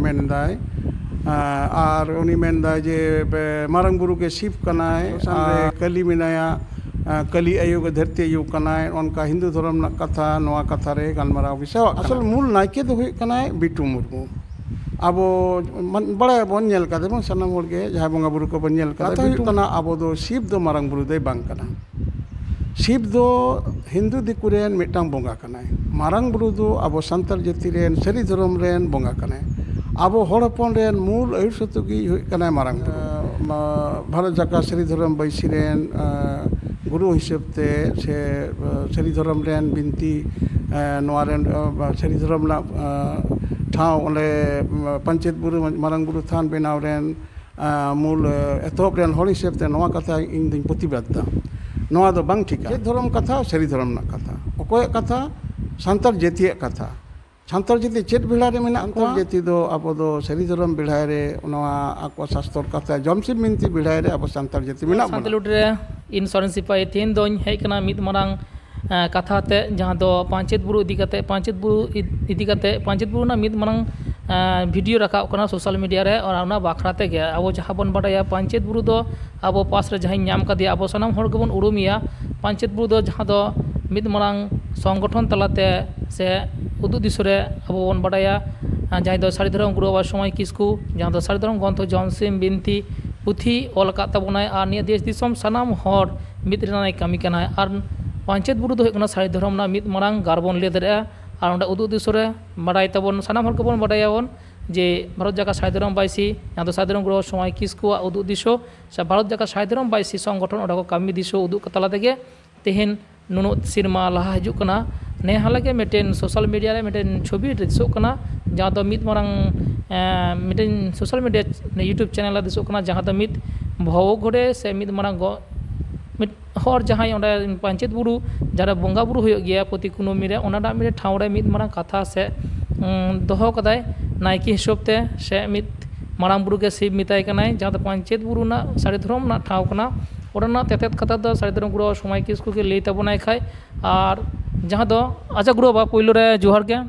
मेनदाय और उनी मेनदा जे मारंग बुरु के शिव कनाय कली मिनाया कली आयोग धरती आयोग कनाय उनका हिंदू धर्म ना कथा नवा कथा रे गलमाराव विषय असल मूल नायके दो कनाय बिटू मुर्मू अब बड़ा बन नेल का देबो सनम होड़ के जहां बंगा बुरु को बन नेल का बिटू कना अब दो शिव दो मारंग बुरु दे बांग कना शिव दो हिंदू दिकुरेन मिटांग बंगा कनाय मारंग बुरु दो अब संताल जाति रेन सरी धर्म रेन बंगा कनाय अब हर हपन रेन मूल आयुर सतुगी कनाय मारंग बुरु भारत जाका सरी धर्म बैसी रेन गुरु हिसाब ते से सरी धर्म रेन बिनती नवा रेन सरी धर्म ला ठाव ओले पंचायत बुरु मारंग बुरु थान बेनाव रेन मूल एतोप रेन हर हिसाब ते नवा कथा इन दिन प्रतिबाद नवा दो बांग ठीक है धर्म कथा सरी धर्म ना कथा ओकोय कथा संताल जाति कथा संताल जाति चेत बिड़ा रे मेना संताल जाति दो अब दो सरी धर्म बिड़ा रे नवा आको शास्त्र कथा जमसिब मिनती बिड़ा रे अब संताल जाति मेना संताल रे इन सोरेन सिपाही तीन दोन हेज कना मिद मारंग कथा ते जहां दो पंचायत बुरु इदी कते पंचायत बुरु ना मिद मारंग वीडियो रखा कना सोशल मीडिया रे और ना बाखराते गया अब जहां बन बड़ाया पंचायत बुरु दो अब पास रे जहां नाम का दिया अब सनाम हर गबन उरुमिया पंचायत बुरु दो जहां दो मिद मारंग संगठन तलाते से उदु दिसरे अब बन बड़ाया जहां दो सारी धर्म गुरु बाबा समय किसकु जहां दो सारी धर्म ग्रंथ जमसिम बिनती पुथी ओल का तबनाय और निया देश दिसम सनाम हर मिद रेनाय कमी कनाय और पंचायत बुरु दो होना सारी धर्म ना मिद मारंग गारबन ले दरे और उन्हें उदु दिसरे बड़ाई तबन सनाम हर को बड़ायाबन जे भारत जाका सारी धर्म बाईसी जहां दो सारी धर्म गुरु समय किसकु उदु दिसो से भारत जाका सारी धर्म बाईसी संगठन ओडा को कमी दिसो उदु कतला तेगे तेहेन नुनु सिरमा लहा हिजुक कना ने हालाके मेटेन सोशल मीडिया रे मेटेन छवि दिसो कना जहां दो मिद Marang मेटेन social media YouTube channel दिसो कना जहां दो मिद भव घोड़े से मिद मारंग हर जहां ओंडे पंचायत बुरु जरा बंगा बुरु होय गया प्रति कुनमी रे ओनाडा मिरे ठाव रे मिद मारंग कथा से दोहो कदाय नायकी हिसाब ते से मिद मारंग बुरु के शिव मिताय कनाय जहां पंचायत बुरु ना सारी धर्म ना ठाव कना ओरना तेतेत कथा दो सारी धर्म गुरु समय किसकु के लेता बनाय खाय और जहां दो अच्छा गुरु बा पहिलो रे जोहार के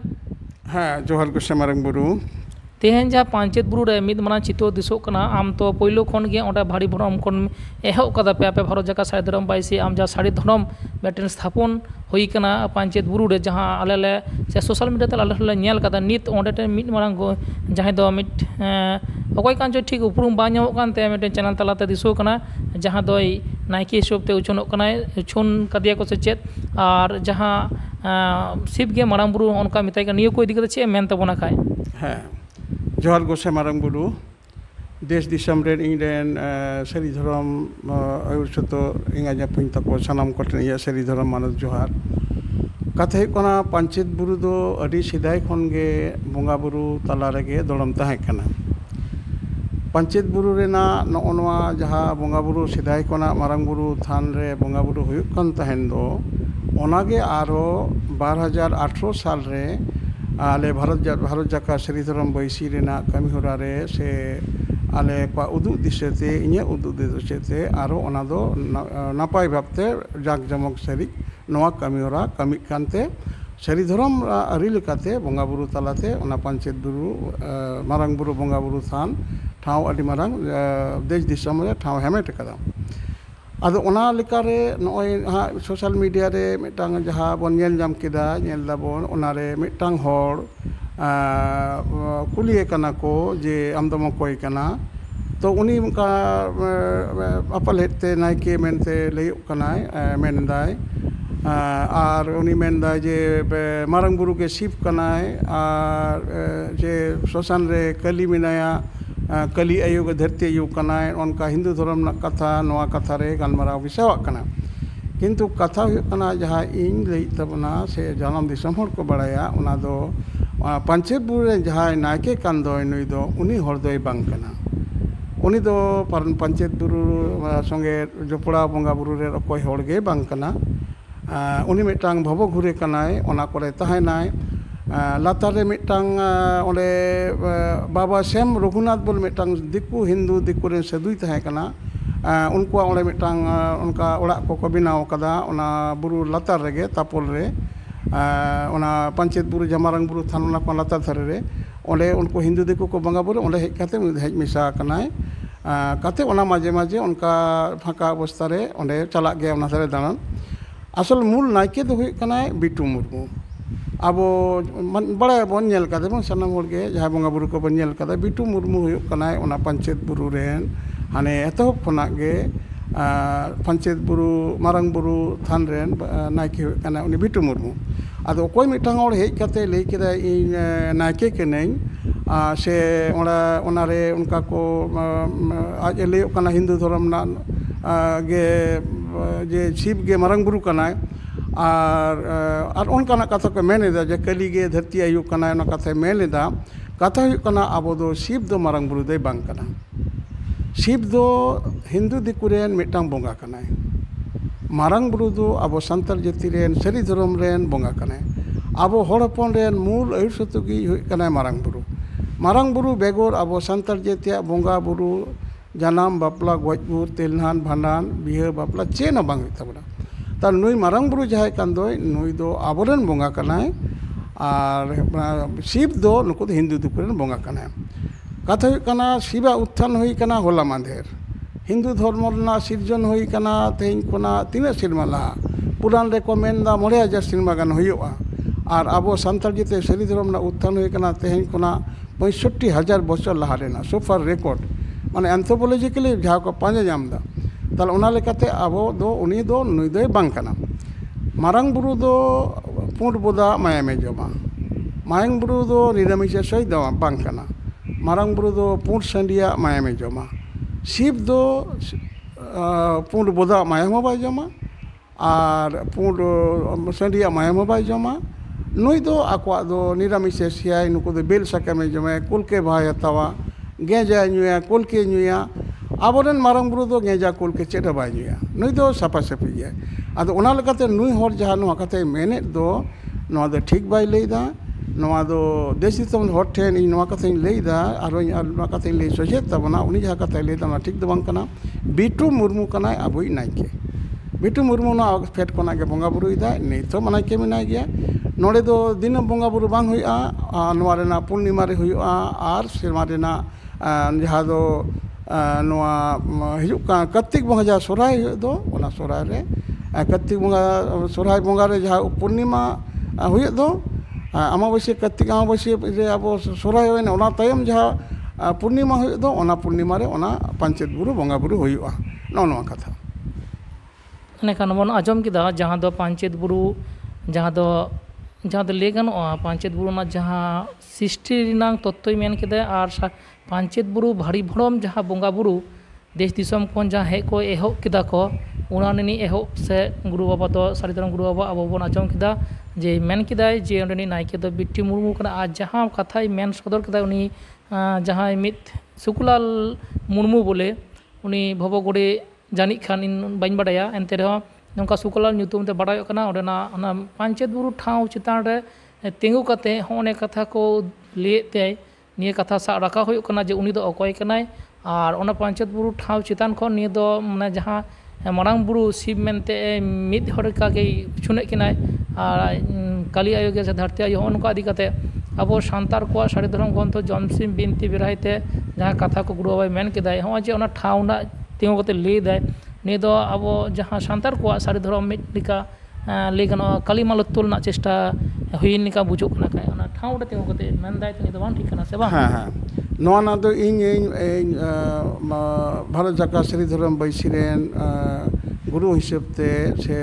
हां जोहार को से मारंग बुरु तेहन जहाँ पंचायत बुरु रे मिद मारंग चितो दिसो कना आम तो पहिलो खन गे ओंडे भारी भरम खन एहो कदा पे पे भारत जाका सारी धर्म बाईसी आम जा सारी धर्म मेटेन स्थापन होई कना पंचायत बुरु रे जहाँ आले ले से सोशल मीडिया ते आले ले नेल कदा नित ओंडे ते मिद मारंग जहाँ दो मिद अकोय कान जो ठीक उपरुम बा ᱧᱟᱢᱚᱜ कान ते मेटेन चैनल तलाते दिसो कना जहाँ दो नायकी हिसाब ते उछनोक कना उछन कदिया को से चेत और जहाँ शिव गे मारंग बुरु उनका मिताय का नियो को इदी कते चे मेन तबना खाय हां जोहार गोसे मारंग बुरु देश दिसम रेन इंडेन सरी धर्म आयुर सतो इंगा जापिन तको सनाम कोटन या सरी धर्म मानव जोहार कथे कोना पंचायत बुरु दो अडी सिदाय खन गे बंगा बुरु तला रेगे दलम ताहे कना पंचायत बुरु रेना नोनवा जहां बंगा बुरु सिदाय कोना मारंग बुरु थान रे बंगा बुरु हुयुक कन ताहेन दो ओनागे आरो 2018 साल रे आले भारत जाका सरी धर्म बैसी रेना कमी होरा रे से आले को उदु दिसेते इने उदु दिसेते आरो ओना दो नापाय भाबते जाक जमक सरी नवा कमी होरा कमी कानते सरी धर्म आरि लेकाते बंगा बुरु तलाते ओना पंचायत बुरु मारंग बुरु बंगा बुरु थान ठाव आदि मारंग देश दिसम रे ठाव हेमेट कदा आदो ओना लेकारे नय हा सोशल मीडिया रे मिटांग जहां बन नेल जाम केदा नेल दाबन ओना रे मिटांग हर कुलिए कना को जे आमदम कोय कना तो उनी उनका अपल हेते नायके मेनते लयु कनाय मेनदाय और उनी मेनदा जे मारंग बुरु के शिव कनाय और जे सोसान रे कली मिनाया कली आयोग धरती आयोग कनाय उनका हिंदू धर्म ना कथा नवा कथा रे गलमाराव विषय कना किंतु कथा हुई कना जहां इन लई तबना से जानम दिसम हर को बड़ाया उना दो पंचायत बुरु रे जहां नायके कान दो नुई दो उनी हर दोय बांग कना उनी दो पंचायत बुरु संगे जोपड़ा बंगा बुरु रे कोई हर गे बांग कना उनी मिटांग भव घुरे कनाय ओना करे ताहेनाय लातार रे मिटांग ओले बाबा श्याम रघुनाथ बोल मिटांग दिकु हिंदू दिकु रे सदुई ताहे कना उनको ओले मिटांग उनका ओड़ा को बनाव कदा ओना बुरु लातार रेगे तापोल रे ओना पंचायत बुरु जमारंग बुरु थान ओना को लातार थरे रे onde unku Hindu diku ko bongga buru onde hej kate hej misa kanai kate ona maje maje onka phaka obostha re onde chalak ge ona sare danan asol mul naike do huyuk kanai Bitu Murmu abo bada bon nyel kade bang sanam hor ge jaha bongga buru ko bon nyel kade Bitu Murmu huyuk kanai ona Panchet Buru ren hane etohop khonak ge Panchet Buru Marang Buru than ren naike huyuk kanai uni Bitu Murmu ado okoi mitang hor hej kate lei keda ᱤᱧ naike kenain se ona re unka ko aj leyok kana Hindu dhorom na ge je Shiv ge Marang Buru kanai ar onkanak katha ko men eda je Kali ge dharti ayu kanai ona katha men eda katha huyuk kana abo do Shiv do Marang Buru dei bang kana Shiv do Hindu diku ren mitang bonga kanai Marang Buru do abo santal jati ren sari dhorom ren bonga kanai abo hor hopon ren mul ayur sotugi huyuk kanai Marang Buru begor abo santal jatiya bonga buru janam bapla goj bur telhan bhandan biha bapla chena bang huyuk tabona tar nui Marang Buru jahai kan doi nui do aboren bonga kanai ar Shiv do nuku do Hindu diku ren bonga kanai katha huyuk kana Shiva utthan hui kana hola mandher Hindu dharma rena sirjon hui kana tehin kona tina sirma laha puran re ko men da 9,000 sirma gan huyuga ar abo santal jete sari dhorom na utthan hui kana tehin kona 65,000 বছর Laha রেনা so far record মানে অ্যানথ্রোপোলজিক্যালি যাহা ko panja nyam da tal ona lekate abo do uni do nui doi bang kana Marang Buru do pund boda mayame joma Marang Buru do niramisha soi da bang kana Marang Buru do pund sandia mayame joma Shiv do pund boda mayame bai joma ar pund sandia mayame bai joma nui do akwa do niramisha siai nuku do bel sakame jome kulke bhai hatawa geja nyuya kulke nyuya aboren Marang Buru do geja kulke cheda bai nyuya nui do sapa sapi ge ado ona lekate nui hor jaha noa kate menet do noa do thik bai leida noa do desi tom hor then ᱤᱧ noa kate leida aro noa kate lei sojet tabona uni jaha kate leida na thik do bang kana Bitu Murmu kanai abui naike Bitu Murmu na phet kona ge bonga buru ida nito manaike menai gya node do dina bonga buru bang huya noa rena purnima re huya ar serma rena jaha do noa hijuk kan Kartik bonga jaha sorai huyo do ona sorai re Kartik bonga sorai bonga re jaha purnima huyo do amabasya Kartik amabasya re abo sorai hoyna ona tayom jaha purnima huyo do ona purnima re ona Panchet Buru bonga buru huyuga noa katha enekhan bon ajom kida jahan do Panchet Buru jahan do lei ganoa Panchet Buru na jaha srishti renang tottoi men keda ar Panchet Buru bhari bhorom jaha bonga buru desh disom kon jaha hej ko ehop keda ko ona nini ehop se guru baba do sari dhorom guru baba abo bon ajom keda je men kedai je ondeni naike do Bitu Murmu kana ar jaha kathai men sodor keda uni jaha mit Sukulal Murmu bole uni bhobogore janik khan in bain badaya ente reho nongka Sukulal nyutum te badayok kana ondena ona Panchet Buru thau chitan re tingu kate hone katha ko le te niye katha sa rakha huyuk kana je uni do okoi kanai ar ona Panchet Buru thau chitan khon niye do mane jaha Marang Buru Shiv mente mid hor ka ge chune kinai ar Kali ayo ge dharti ayo onka adi kate abo santar ko sari dhorom gronth Jomsim Binti Biraite jaha katha ko guru babai men kedai ho je ona thau na tingu kate le dai ni do abo jaha santar ko sari dhorom mit lika lei gano Kalimalo tul na chesta huin nika bujuk kana kai ona thau de tingu kate men dai ni do bang thik kana se bang ha noa na do ᱤᱧ Bharat Jaka Sari Dhorom Baisi ren guru hisab te se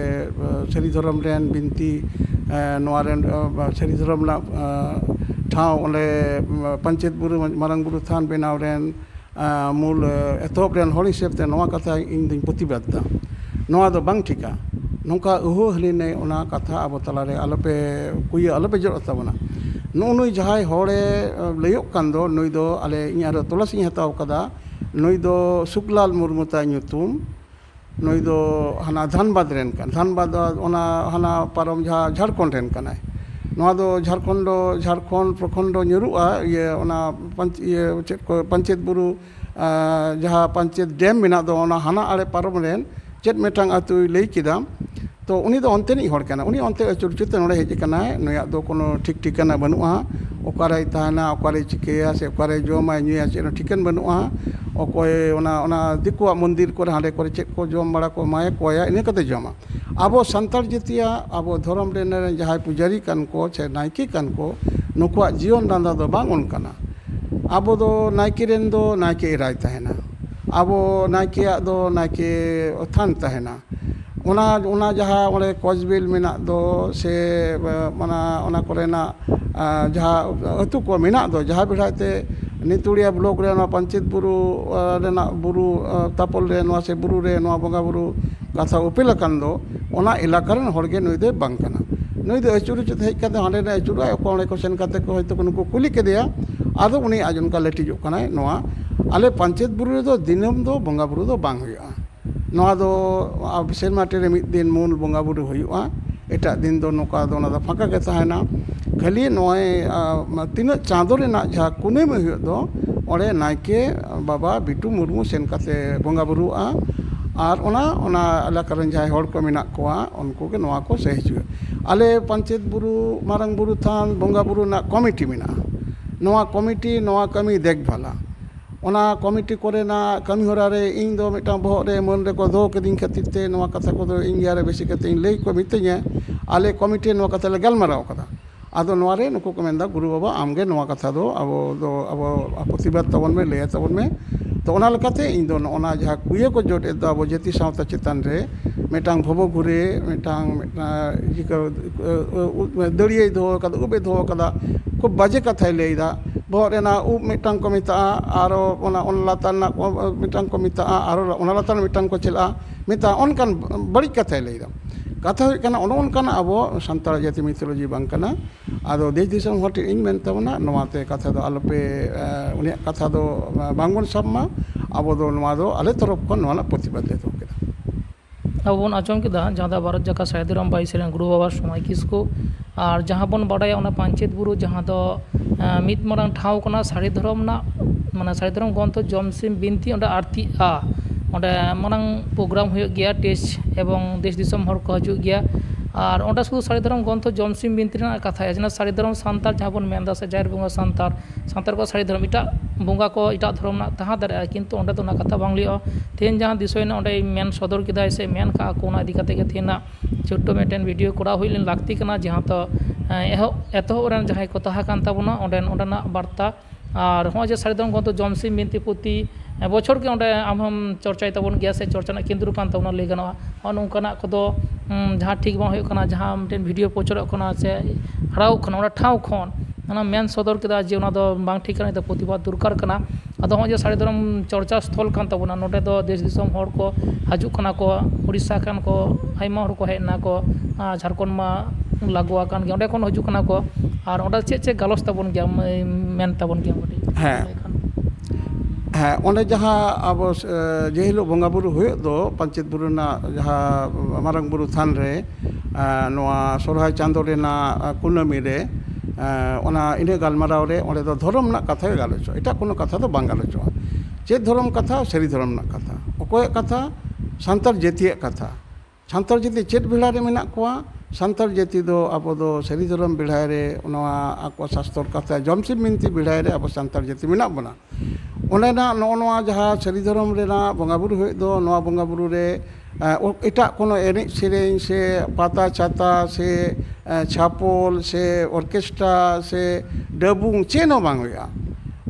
Sari Dhorom ren binti noa ren Sari Dhorom la thau ole Panchet Buru Marang Buru than benaw ren mul ethop ren hor hisab te noa katha ᱤᱧ ding protibad da noa do bang thika nongka uhu hline ona katha abo talare alope kuya alope jorot tabona nui jahai hore leyok kan do nui do ale inya ro tolas inya hataw kada nui do Sukulal Murmu ta nyutum nui do hana Dhanbad ren kan Dhanbad ona hana parom jaha Jharkhand ren kanai noa do Jharkhand prokhondo nyuruga ye ona Panchet Buru jaha Panchet Dam mena do ona hana ale parom ren chet metang atu lei kida तो उनी दो अंतेनिक हर काना उनी अंते अचुर चुते नोडे hedge कानाय नुया दो कोनो ठीक ठिकाना बनुआ ओकारे ताहना ओकारे चिकेया से ओकारे जोमा नुया चेनो ठिकान बनुआ ओकोय ओना दिकुआ मंदिर को हांडे को चेक को जोम बड़ा को माय कोया इने कते जोमा आबो संताल जतिया आबो धर्म रे जहाय पुजारी कान को से नायकी कान को नुकुआ जीवन दांदा दो बांग उन काना आबो दो नायकी रेन दो नायकी इराय ताहना आबो नायकिया दो नायकी थान ताहना उना जहाँ ओले कोचबिल मेना दो से मना ओना कोरेना जहाँ अतु को मेना दो जहाँ बिठाते नितुड़िया ब्लॉक रे पंचायत बुरु रेना बुरु तापल रे नवा से बुरु रे नवा बंगा बुरु कथा उपिल कान दो ओना इलाका रेन हरगे नुई दे बांग काना नुई दो अचुरु चुत हेज काते हांडे ने अचुरा ओकोले को सेन काते को होयतो को कुली केदेया आदो उनी आजन का लेटिजो काना नवा आले पंचायत बुरु रे दो दिनम दो बंगा बुरु दो बांग हुआ नवा दो सेरमाटे रे मिद दिन मूल बंगा बुरु हुआ एटा दिन दो नोका दो ना फाका के ताहेना खाली नोय तीन चाँदो रेना जहाँ कुने में हुआ दो ओरे नायके बाबा बिटू मुर्मू सेन काते बंगा बुरुआ और ओना इलाका रेन जहाँ हर को मेना कोआ उनको के नवा को सही हिजुआ आले पंचायत बुरु मारंग बुरु थान बंगा बुरु ना कमिटी मेना नवा कमिटी नवा कमी देखभाला ओना कमिटी कोरेना कमी होरा रे इन दो मिटा बहर रे मन रे को दो केदिन खातिर ते नवा कथा को दो इन यारे बेसी कते इन लई को मितenya आले कमिटी नवा कथा ले गलमाराव कदा आदो नवा रे नुको को मेंदा गुरु बाबा आमगे नवा कथा दो अब प्रतिबाद तबन में ले तबन में तो ओना लकाते इन दो ओना जहा कुये को जोटे दो अब जति सावता चितान रे मेटांग भबो घुरे मेटांग दड़िये दो कदा उबे दो कदा खूब बाजे कथा लेदा बहरेना उब मिटांग को मिता आरो ओना लाताना मिटांग को मिता आरो ओना लाताना मिटांग को चला मिता ओनकान बड़ी कथा लेदा कथा हुई ओनकाना अब सानताल जाति मिथोलॉजी बांग काना आदो देश दिसम हटे इन मेन तबना नवाते कथा दो आलोपे उनिया कथा दो बांगबन सबमा अब दो नवा दो आले तरफ को नवा प्रतिबाद ले दो केदा अब बन आचम केदा जहाँ भारत जाका सायदराम बाई सेरेन गुरु बाबा समय किसको और जहाँ बन बाडाया ओना पंचायत बुरु जहाँ दो मिद मारांग ठाव कना साड़ी धर्म ना माने साड़ी धर्म गंतो जमसिम बिनती ओंडे आरती आ ओंडे मारांग प्रोग्राम हुयो गया टेस्ट एवं देश दिसम हर को हजू गया और ओंडे शुधु साड़ी धर्म गंतो जमसिम बिनती ना कथा है जना साड़ी धर्म सांतार जहाँ बन मेंदा से जाहिर बंगा सांतार को साड़ी धर्म इटा बंगा को इटा धर्म ना तहा दारे किंतु ओंडे तो ना कथा बांग लियो तेन जहाँ दिसोयना ओंडे मेन सदर किदाय से मेन का कोना इदी काते के थेना छोटो मेटेन वीडियो कोड़ा हुइलेन लागती कना जहाँ तो एतोहब रेन जहाँ को तहा कान ताबोना ओंडेना बार्ता और हो जे साड़ी धर्म गंतो जमसिम बिनती पुती बछर के ओंडे हम चर्चाय ताबोन गया से चर्चा केंद्र कान ताबोना लई गानोआ और नोंकाना कोदो जहाँ ठीक बांग हुयुग काना जहाँ मिटेन वीडियो प्रचारक काना से हराव खाना ओना ठाव खन ओना मेन सदर केदा जे ओना दो बांग ठीक काना तो प्रतिबाद दरकार काना आदो हो जे साड़ी धर्म चर्चा स्थल कान ताबोना नोडे दो देश दिसम हर को हजुग काना को उड़ीसा कान को आयमा हर को हेना को झारखंड मा लागुआ कान गया ओंडे कोन हजुग काना को और ओंडे चे गालोस ताबोन गया मेन ताबोन गया बडी हाँ ओंडे जहाँ अब जे हिलो बंगा बुरु हुयो दो पंचायत बुरु ना जहाँ मारंग बुरु थान रे नवा सोरहाय चांदो रेना कुनामी रे ओना इने गालमाराव रे ओंडे दो धर्म ना कथा गालोचो एटा कोनो कथा दो बांग गालोचो चे धर्म कथा सरी धर्म ना कथा ओकोय कथा सांतार जातिय कथा सांतार जाति चेत बेला रे मेना कोआ सांतार जाति दो अब दो सरी धर्म बेढ़ाय रे नवा आको शास्त्र कथा जमसिम बिनती बेढ़ाय रे अब सांतार जाति मेना बना ओनेना नवा जहाँ सरी धर्म रेना बंगा बुरु हुई दो नवा बंगा बुरु रे एटा कोनो एने सेरें से पाता छाता से छापल से ऑर्केस्ट्रा से डबुंग चेनो बांग हुआ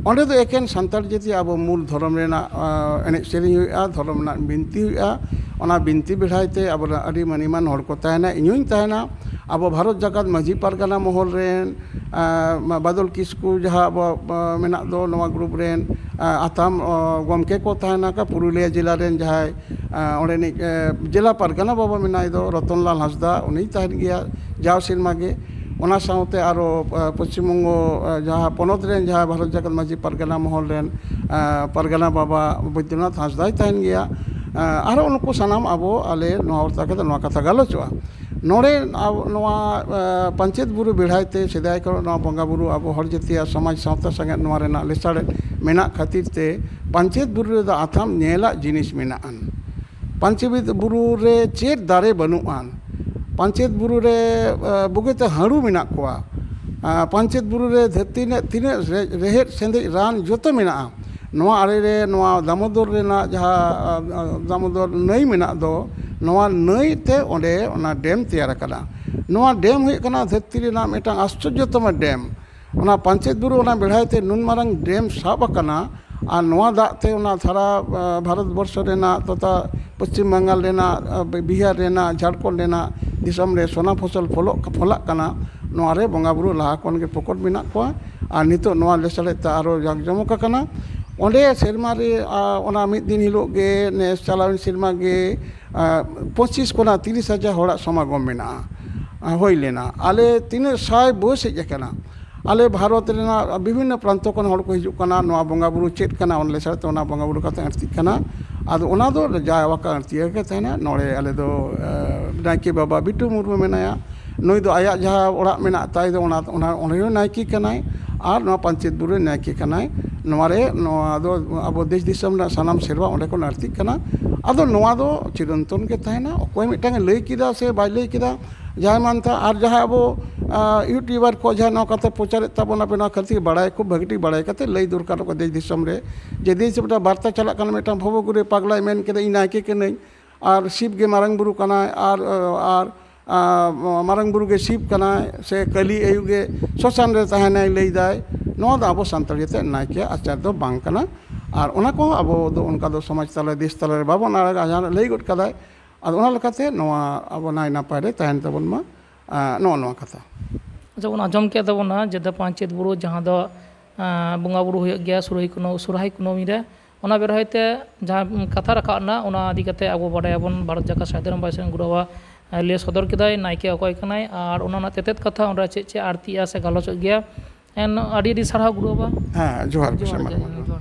ओंडे दो एकेन सांतार जाति अब मूल धर्म रेना एने सेरें हुआ धर्म ना बिनती हुआ ओना बिनती बेढ़ायते अब अड़ी मनीमान हर को ताहेना इñuñ ताहेना अब भारत जगत माझी पारगाना महल रेन बादल किस्कू जहाँ अब मेना दो नवा ग्रुप रेन आताम गमके को ताहेना का पुरुलिया जिला रेन जहाँ ओंडे जिला पारगाना बाबा मेनाय दो रतनलाल हांसदा उनी ताहेन गया जाव सिरमा गे ओना साउते आरो पश्चिम बंगो जहाँ पनत रेन जहाँ भारत जगत माझी पारगाना महल रेन पारगाना बाबा बैद्यनाथ हांसदा ताहेन गया आरो उनको सानाम आबो आले नवा वर्ता के नवा कथा गालोचवा नोड़े नवा पंचायत बुरु बेढ़ायते सेदाय को नवा बंगा बुरु अब हर जातिया समाज सावता संगे नवा रेना लेसाड़े मेना खातिर ते पंचायत बुरु रे आथाम नेला जिनिस मेनाआन पंचायत बुरु रे चेत दारे बनुआन ᱯᱟᱧᱪᱮᱛ ᱵᱩᱨᱩ ᱨᱮ ᱵᱩᱜᱤᱛᱮ ᱦᱟᱹᱲᱩ ᱢᱮᱱᱟᱜ ᱠᱚᱣᱟ, ᱯᱟᱧᱪᱮᱛ ᱵᱩᱨᱩ ᱨᱮ ᱛᱤᱱᱟᱹᱜ ᱨᱮᱦᱮᱫ ᱥᱮᱸᱫᱮᱡ ᱨᱟᱱ ᱡᱚᱛᱚ ᱢᱮᱱᱟᱜᱼᱟ। ᱱᱚᱣᱟ ᱟᱲᱮ ᱨᱮ ᱱᱚᱣᱟ ᱫᱟᱢᱳᱫᱚᱨ ᱨᱮᱱᱟᱜ ᱡᱟᱦᱟᱸ ᱫᱟᱢᱳᱫᱚᱨ ᱱᱟᱹᱭ ᱢᱮᱱᱟᱜ ᱫᱚ, ᱱᱚᱣᱟ ᱱᱟᱹᱭ te ᱚᱸᱰᱮ ᱚᱱᱟ ᱰᱮᱢ ᱛᱮᱭᱟᱨ ᱟᱠᱟᱱᱟ। ᱱᱚᱣᱟ ᱰᱮᱢ ᱦᱩᱭᱩᱜ ᱠᱟᱱᱟ ᱫᱷᱟᱹᱨᱛᱤ ᱨᱮᱱᱟᱜ ᱢᱤᱫᱴᱟᱝ ᱟᱥᱪᱚᱨᱡᱚᱛᱚᱢ ᱰᱮᱢ। ᱚᱱᱟ ᱯᱟᱧᱪᱮᱛ ᱵᱩᱨᱩ ᱚᱱᱟ ᱵᱮᱲᱦᱟᱭ ᱛᱮ ᱱᱩᱱ ᱢᱟᱨᱟᱝ ᱰᱮᱢ ᱥᱟᱵ ᱟᱠᱟᱱᱟ, ᱟᱨ ᱱᱚᱣᱟ ᱫᱟᱜ te ᱚᱱᱟ ᱥᱟᱨᱟ ᱵᱷᱟᱨᱚᱛ ᱵᱚᱨᱥᱚ ᱨᱮᱱᱟᱜ ᱛᱚᱛᱷᱟ ᱯᱚᱥᱪᱤᱢ ᱵᱟᱝᱜᱟᱞ ᱨᱮᱱᱟᱜ, ᱵᱤᱦᱟᱨ ᱨᱮᱱᱟᱜ, ᱡᱷᱟᱲᱠᱷᱚᱸᱰ ᱨᱮᱱᱟᱜ ᱫᱤᱥᱚᱢ ᱨᱮ ᱥᱚᱱᱟ ᱯᱷᱚᱥᱚᱞ ᱯᱷᱚᱞᱟᱜ ᱠᱟᱱᱟ। ᱱᱚᱣᱟ ᱨᱮ ᱵᱚᱸᱜᱟ ᱵᱩᱨᱩ ᱞᱟᱦᱟ ᱠᱷᱚᱱ ᱜᱮ ᱯᱚᱠᱚᱴ ᱢᱮᱱᱟᱜ ᱠᱚᱣᱟ, ᱟᱨ ᱱᱤᱛᱚᱜ ᱱᱚᱣᱟ ᱞᱮᱥᱟᱲᱦᱮᱫ ᱛᱮ ᱟᱨᱚ ᱡᱟᱠ ᱡᱚᱢᱚᱠ ᱟᱠᱟᱱᱟ। ᱚᱸᱰᱮ ᱥᱮᱨᱢᱟ ᱨᱮ ᱚᱱᱟ ᱢᱤᱫ ᱫᱤᱱ ᱦᱤᱞᱳᱜ ᱜᱮ ᱱᱮᱥ ᱪᱟᱞᱟᱣᱮᱱ ᱥᱮᱨᱢᱟ ᱜᱮ 25 ᱠᱷᱚᱱᱟᱜ 30,000 ᱦᱚᱲᱟᱜ ᱥᱚᱢᱟᱜᱚᱢ ᱢᱮᱱᱟᱜᱼᱟ, ᱦᱩᱭ ᱞᱮᱱᱟ। ᱟᱞᱮ ᱛᱤᱱᱟᱹᱜ ᱥᱟᱭ ᱵᱚᱥ ᱦᱮᱡ ᱟᱠᱟᱱᱟ। ᱟᱞᱮ ᱵᱷᱟᱨᱚᱛ ᱨᱮᱱᱟᱜ ᱵᱤᱵᱷᱤᱱᱱᱚ ᱯᱨᱟᱱᱛᱚ ᱠᱷᱚᱱ ᱦᱚᱲ ᱠᱚ ᱦᱤᱡᱩᱜ ᱠᱟᱱᱟ, ᱱᱚᱣᱟ ᱵᱚᱸᱜᱟ ᱵᱩᱨᱩ ᱪᱮᱫ ᱠᱟᱱᱟ ᱚᱱᱟ ᱞᱮᱥᱟᱲᱦᱮᱫ ᱛᱮ ᱚᱱᱟ ᱵᱚᱸᱜᱟ ᱵᱩᱨᱩ ᱠᱟᱛᱮ ᱟᱹᱲᱛᱤᱜ ᱠᱟᱱᱟ। ᱟᱫᱚ ᱚᱱᱟ ᱫᱚ ᱡᱟᱣᱟᱠᱟ ᱟᱹᱲᱛᱤᱭᱟᱹ ᱜᱮ ᱛᱟᱦᱮᱱᱟ। ᱱᱚᱰᱮ ᱟᱞᱮ ᱫᱚ ᱱᱟᱭᱠᱮ ᱵᱟᱵᱟ ᱵᱤᱴᱩ ᱢᱩᱨᱢᱩ ᱢᱮᱱᱟᱭᱟ, ᱱᱩᱭ ᱫᱚ ᱟᱭᱟᱜ ᱡᱟᱦᱟᱸ ᱚᱲᱟᱜ ᱢᱮᱱᱟᱜ ᱛᱟᱭ ᱫᱚ ᱚᱸᱰᱮ ᱦᱚᱸ ᱱᱟᱭᱠᱮ ᱠᱟᱱᱟᱭ, ᱟᱨ ᱱᱚᱣᱟ ᱯᱟᱧᱪᱮᱛ ᱵᱩᱨᱩ ᱱᱟᱭᱠᱮ ᱠᱟᱱᱟᱭ। ᱱᱚᱣᱟ ᱫᱚ ᱟᱵᱚ ᱫᱮᱥ ᱫᱤᱥᱚᱢ ᱨᱮᱱᱟᱜ ᱥᱟᱱᱟᱢ ᱥᱮᱨᱣᱟ ᱚᱸᱰᱮ ᱠᱷᱚᱱ ᱟᱹᱲᱛᱤᱜ ᱠᱟᱱᱟ। ᱟᱫᱚ ᱱᱚᱣᱟ ᱫᱚ ᱪᱤᱨᱚᱱᱛᱚᱱ ᱜᱮ ᱛᱟᱦᱮᱱᱟ। ᱚᱠᱚᱭ ᱢᱤᱫᱴᱟᱝ ᱮ ᱞᱟᱹᱭ ᱠᱮᱫᱟ ᱥᱮ ᱵᱟᱭ ᱞᱟᱹᱭ ᱠᱮᱫᱟ, ᱡᱟᱦᱟᱸᱭ ᱢᱟᱱᱛᱟ ᱟᱨ ᱡᱟᱦᱟᱸᱭ ᱟᱵᱚ ᱤᱭᱩᱴᱩᱵᱟᱨ ᱠᱚ ᱡᱟᱦᱟᱸ ᱱᱚᱣᱟ ᱠᱟᱛᱷᱟ ᱯᱨᱚᱪᱟᱨᱮᱫ ᱛᱟᱵᱚᱱᱟ, ᱱᱚᱣᱟ ᱠᱷᱟᱹᱛᱤᱨ ᱵᱟᱲᱟᱭ ᱠᱷᱩᱵ ᱵᱷᱟᱹᱜᱤ ᱴᱷᱤᱠ ᱵᱟᱲᱟᱭ ᱠᱟᱛᱮ ᱞᱟᱹᱭ ᱫᱚᱨᱠᱟᱨᱚᱜ ᱠᱟᱱᱟ ᱫᱮᱥ ᱫᱤᱥᱚᱢ ᱨᱮ, ᱡᱮ ᱫᱮᱥ ᱢᱤᱫᱴᱟᱝ ᱵᱟᱨᱛᱟ ᱪᱟᱞᱟᱜ ᱠᱟᱱᱟ, ᱢᱤᱫᱴᱟᱝ ᱵᱷᱚᱵᱚᱜᱩᱨᱩ ᱯᱟᱜᱽᱞᱟᱭ ᱢᱮᱱ ᱠᱮᱫᱟ ᱤᱧ ᱱᱟᱭᱠᱮ ᱠᱟᱹᱱᱟᱹᱧ, ᱟᱨ ᱥᱤᱵ ᱜᱮ ᱢᱟᱨᱟᱝ ᱵᱩᱨᱩ ᱠᱟᱱᱟᱭ, ᱟᱨ ᱢᱟᱨᱟᱝ ᱵᱩᱨᱩ ᱜᱮ ᱥᱤᱵ ᱠᱟᱱᱟᱭ, ᱥᱮ ᱠᱟᱹᱞᱤ ᱟᱭᱩ ᱜᱮ ᱥᱚᱥᱟᱱ ᱨᱮ ᱛᱟᱦᱮᱱᱟᱭ ᱞᱟᱹᱭᱫᱟᱭ। ᱱᱚᱣᱟ ᱫᱚ ᱟᱵᱚ ᱥᱟᱱᱛᱟᱲ ᱡᱟᱛᱮ ᱱᱟᱭᱠᱮᱭᱟᱜ ᱟᱪᱟᱨ ᱫᱚ ᱵᱟᱝ ᱠᱟᱱᱟ। ᱟᱨ ᱚᱱᱟ ᱠᱚᱦᱚᱸ ᱟᱵᱚ ᱫᱚ ᱚᱱᱠᱟ ᱫᱚ ᱥᱚᱢᱟᱡᱽ ᱛᱟᱞᱟ ᱫᱮᱥ ᱛᱟᱞᱟᱨᱮ ᱵᱟᱵᱚᱱ ᱟᱲᱟᱜᱟ, ᱡᱟᱦᱟᱸ ᱞᱟᱹᱭ ᱜᱚᱫ ᱠᱟᱫᱟᱭ। ᱟᱫᱚ ᱚᱱᱟ ᱞᱮᱠᱟᱛᱮ ᱱᱚᱣᱟ ᱟᱵᱚ ᱱᱟᱭ ᱱᱟᱯᱟᱭ ᱨᱮ ᱛᱟᱦᱮᱱ ᱛᱟᱵᱚᱱ ᱢᱟ, ᱱᱚᱜᱼᱚ ᱱᱚᱣᱟ ᱠᱟᱛᱷᱟ। ᱟᱪᱪᱷᱟ, ᱵᱚᱱ ᱟᱸᱡᱚᱢ ᱠᱮᱫ ᱛᱟᱵᱚᱱᱟ ᱡᱮ ᱯᱟᱧᱪᱮᱛ ᱵᱩᱨᱩ ᱡᱟᱦᱟᱸ ᱫᱚ ᱵᱚᱸᱜᱟ ᱵᱩᱨᱩ ᱦᱩᱭᱩᱜ ᱜᱮᱭᱟ ᱥᱚᱨᱦᱟᱭ ᱠᱩᱱᱟᱹᱢᱤ ᱨᱮ, ᱚᱱᱟ ᱵᱮᱲᱦᱟᱭ ᱛᱮ ᱡᱟᱦᱟᱸ ᱠᱟᱛᱷᱟ ᱨᱟᱠᱟᱵ ᱮᱱᱟ ᱚᱱᱟ ᱤᱫᱤ ᱠᱟᱛᱮ ᱟᱵᱚ ᱵᱟᱰᱟᱭᱟᱵᱚᱱ ᱵᱷᱟᱨᱚᱛ ᱡᱟᱠᱟᱛ ᱥᱟᱫᱷᱟᱨᱚᱱ ᱵᱟᱭᱥᱤ ᱜᱩᱨᱩ ᱵᱟᱵᱟ ᱞᱟᱹᱭ ᱥᱚᱫᱚᱨ ᱠᱮᱫᱟᱭ ᱱᱟᱭᱠᱮ ᱚᱠᱚᱭ ᱠᱟᱱᱟᱭ, ᱟᱨ ᱚᱱᱟ ᱨᱮᱱᱟᱜ ᱛᱮᱛᱮᱫ ᱠᱟᱛᱷᱟ ᱚᱸᱰᱮ ᱪᱮᱫ ᱪᱮᱫ ᱟᱹᱲᱛᱤᱜᱼᱟ ᱥᱮ ᱜᱟᱞᱚᱪᱚᱜ ᱜᱮᱭᱟ। ᱟᱹᱰᱤ ᱟᱹᱰᱤ ᱥᱟᱨᱦᱟᱣ ᱜᱩᱨᱩ ᱵᱟᱵᱟ। ᱦᱮᱸ, ᱡᱚᱦᱟᱨ ᱜᱮ। ᱡᱚᱦᱟᱨ।